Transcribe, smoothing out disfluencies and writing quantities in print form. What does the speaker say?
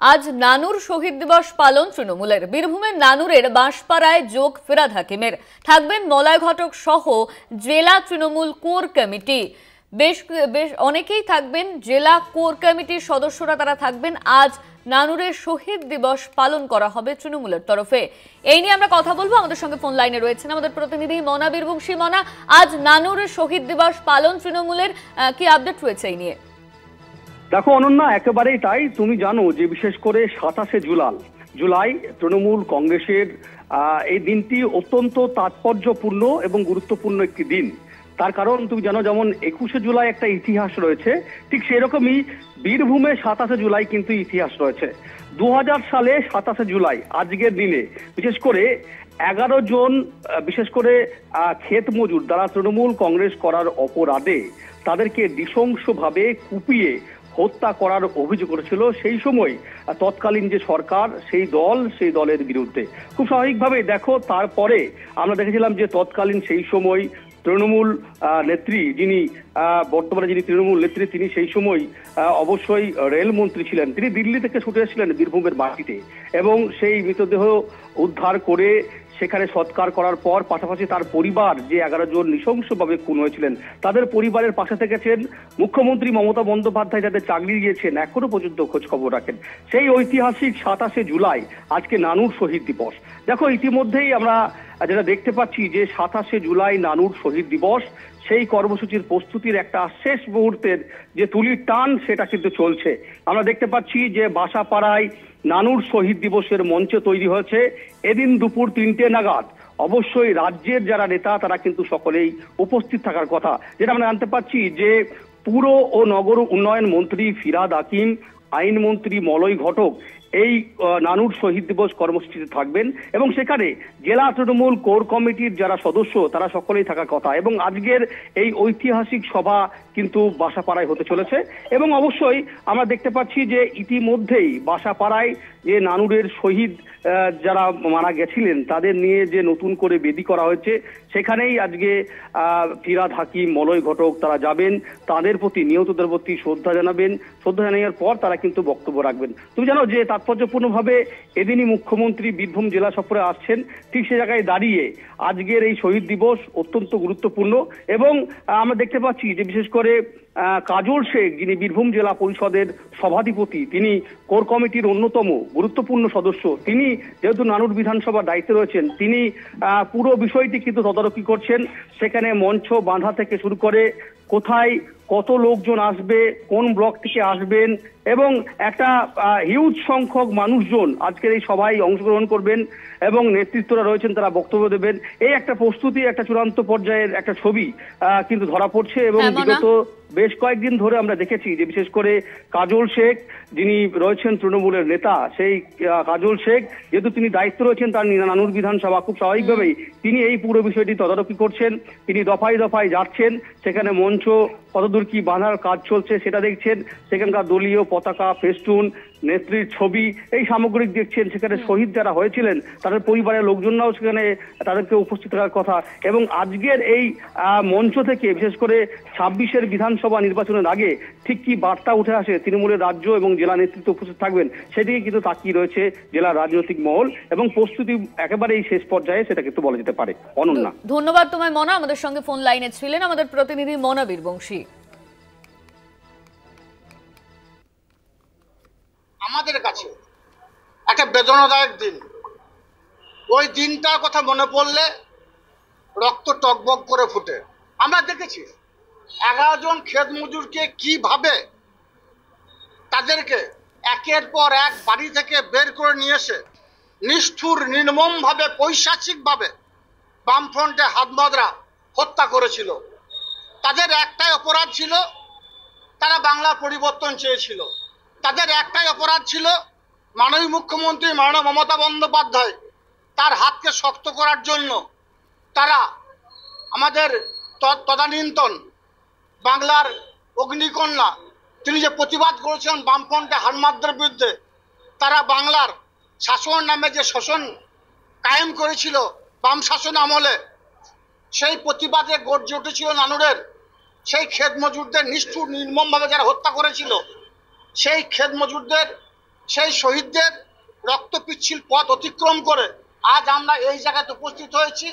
আজ নানুর শহীদ দিবস পালন তৃণমূলের। বীরভূমের নানুরের বাঁশপাড়ায় যোগ ফিরহাদ হাকিমের। থাকবেন মলয় ঘটক সহ জেলা তৃণমূল কোর কমিটি। বেশ বেশ অনেকেই থাকবেন, জেলা কোর কমিটির সদস্যরা তারা থাকবেন। আজ নানুরের শহীদ দিবস পালন করা হবে তৃণমূলের তরফে। এই নিয়ে আমরা কথা বলবো। আমাদের সঙ্গে ফোন লাইনে রয়েছেন আমাদের প্রতিনিধি মনা বীরবংশী। মনা, আজ নানুরের শহীদ দিবস পালন তৃণমূলের, কি আপডেট রয়েছে এই নিয়ে? দেখো অনন্যা, একেবারেই তাই। তুমি জানো যে বিশেষ করে 27শে জুলাই তৃণমূল কংগ্রেসের এই দিনটি অত্যন্ত তাৎপর্যপূর্ণ এবং গুরুত্বপূর্ণ একটি দিন। তার কারণ তুমি জানো, যেমন 21শে জুলাই একটা ইতিহাস রয়েছে, ঠিক সেরকমই বীরভূমে 27শে জুলাই কিন্তু ইতিহাস রয়েছে। 2000 সালে 27শে জুলাই আজকের দিনে বিশেষ করে 11 জন বিশেষ করে ক্ষেত মজুর দ্বারা তৃণমূল কংগ্রেস করার অপরাধে তাদেরকে নৃশংসভাবে কুপিয়ে হত্যা করার অভিযোগ করেছিল সেই সময় তৎকালীন যে সরকার, সেই দলের বিরুদ্ধে। খুব স্বাভাবিকভাবে দেখো, তারপরে আমরা দেখেছিলাম যে তৎকালীন সেই সময় তৃণমূল নেত্রী, যিনি বর্তমানে তৃণমূল নেত্রী, তিনি সেই সময় অবশ্যই রেলমন্ত্রী ছিলেন। তিনি দিল্লি থেকে ছুটে এসেছিলেন বীরভূমের মাটিতে এবং সেই মৃতদেহ উদ্ধার করে সেখানে সৎকার করার পর পাশাপাশি তার পরিবার, যে 11 জন নৃশংসভাবে খুন হয়েছিলেন, তাদের পরিবারের পাশে থেকেছেন মুখ্যমন্ত্রী মমতা বন্দ্যোপাধ্যায়, যাদের চাকরি দিয়েছেন, এখনো পর্যন্ত খোঁজ খবর রাখেন। সেই ঐতিহাসিক 27শে জুলাই আজকে নানুর শহীদ দিবস। দেখো, ইতিমধ্যেই আমরা যেটা দেখতে পাচ্ছি যে 27শে জুলাই নানুর শহীদ দিবস, সেই কর্মসূচির প্রস্তুতির একটা শেষ মুহূর্তের যে তুলির টান, সেটা কিন্তু চলছে। আমরা দেখতে পাচ্ছি যে বাসাপাড়ায় নানুর শহীদ দিবসের মঞ্চ তৈরি হয়েছে। এদিন দুপুর 3টে নাগাদ অবশ্যই রাজ্যের যারা নেতা, তারা কিন্তু সকলেই উপস্থিত থাকার কথা। যেটা আমরা জানতে পাচ্ছি যে পুর ও নগর উন্নয়ন মন্ত্রী ফিরহাদ হাকিম, আইনমন্ত্রী মলয় ঘটক এই নানুর শহীদ দিবস কর্মসূচিতে থাকবেন এবং সেখানে জেলা তৃণমূল কোর কমিটির যারা সদস্য, তারা সকলেই থাকার কথা। এবং আজকের এই ঐতিহাসিক সভা কিন্তু বাসাপাড়ায় হতে চলেছে এবং অবশ্যই আমরা দেখতে পাচ্ছি যে ইতিমধ্যেই বাসাপাড়ায় যে নানুরের শহীদ যারা মারা গেছিলেন, তাদের নিয়ে যে নতুন করে বেদি করা হয়েছে, সেখানেই আজকে ফিরহাদ হাকিম, মলয় ঘটক তারা যাবেন, তাদের প্রতি, নিহতদের প্রতি শ্রদ্ধা জানাবেন। শ্রদ্ধা জানানোর পর তারা কিন্তু বক্তব্য রাখবেন। তুমি জানো যে তাৎপর্যপূর্ণভাবে এদিনই মুখ্যমন্ত্রী বীরভূম জেলা সফরে আসছেন। ঠিক সে জায়গায় দাঁড়িয়ে আজকের এই শহীদ দিবস অত্যন্ত গুরুত্বপূর্ণ এবং আমরা দেখতে পাচ্ছি যে বিশেষ করে কাজল শেখ, যিনি বীরভূম জেলা পরিষদের সভাধিপতি, তিনি কোর কমিটির অন্যতম গুরুত্বপূর্ণ সদস্য, তিনি যেহেতু নানুর বিধানসভার দায়িত্বে রয়েছেন, তিনি পুরো বিষয়টি কিন্তু তদারকি করছেন। সেখানে মঞ্চ বাঁধা থেকে শুরু করে কোথায় কত লোকজন আসবে, কোন ব্লক থেকে আসবেন এবং একটা হিউজ সংখ্যক মানুষজন আজকের এই সভায় অংশগ্রহণ করবেন এবং নেতৃত্বরা রয়েছেন, তারা বক্তব্য দেবেন। এই একটা প্রস্তুতি, একটা চূড়ান্ত পর্যায়ের একটা ছবি কিন্তু ধরা পড়ছে এবং বিগত বেশ কয়েকদিন ধরে আমরা দেখেছি যে বিশেষ করে কাজল শেখ, যিনি রয়েছেন তৃণমূলের নেতা, সেই কাজল শেখ যেহেতু তিনি দায়িত্ব রয়েছেন তার নানুর বিধানসভা, খুব স্বাভাবিকভাবেই তিনি এই পুরো বিষয়টি তদারকি করছেন। তিনি দফায় দফায় যাচ্ছেন, সেখানে মঞ্চ কতদূর কি বাঁধার কাজ চলছে সেটা দেখছেন, সেখানকার দলীয় পতাকা, ফেস্টুন, নেত্রীর ছবি, এই সামগ্রিক দেখছেন। সেখানে শহীদ যারা হয়েছিলেন তাদের পরিবারের লোকজনরাও সেখানে তাদেরকে উপস্থিত থাকার কথা এবং আজকের এই মঞ্চ থেকে বিশেষ করে 26এর বিধানসভা নির্বাচনের আগে ঠিক কি বার্তা উঠে আসে, তৃণমূলের রাজ্য এবং জেলা নেতৃত্ব উপস্থিত থাকবেন, সেদিকে কিন্তু তাকিয়ে রয়েছে জেলার রাজনৈতিক মহল এবং প্রস্তুতি একেবারেই শেষ পর্যায়ে, সেটা কিন্তু বলা যেতে পারে। অনন্যা, ধন্যবাদ তোমায় মনা। আমাদের সঙ্গে ফোন লাইনে ছিলেন আমাদের প্রতিনিধি মনা বীরবংশী। আমাদের কাছে একটা বেদনাদায়ক দিন। ওই দিনটার কথা মনে পড়লে রক্ত টকবক করে ফুটে। আমরা দেখেছি 11 জন ক্ষেত মজুরকে কিভাবে তাদেরকে একের পর এক বাড়ি থেকে বের করে নিয়ে এসে নিষ্ঠুর, নির্মমভাবে, পৈশাচিকভাবে বামফ্রন্টে হাতমাদরা হত্যা করেছিল। তাদের একটাই অপরাধ ছিল, তারা বাংলার পরিবর্তন চেয়েছিল। তাদের একটাই অপরাধ ছিল, মাননীয় মুখ্যমন্ত্রী মাননীয় মমতা বন্দ্যোপাধ্যায় তার হাতকে শক্ত করার জন্য তারা আমাদের তদানীন্তন বাংলার অগ্নিকন্যা, তিনি যে প্রতিবাদ করেছেন বামফ্রন্টে হাতমাদ্রার বিরুদ্ধে, তারা বাংলার শাসন নামে যে শোষণ কায়েম করেছিল বাম শাসন আমলে, সেই প্রতিবাদে গর্জে উঠেছিল নানুরের সেই ক্ষেত মজুরদের নিষ্ঠুর, নির্মমভাবে যারা হত্যা করেছিল, সেই ক্ষেত মজুরদের সেই শহীদদের রক্ত পিচ্ছিল পথ অতিক্রম করে আজ আমরা এই জায়গাতে উপস্থিত হয়েছি।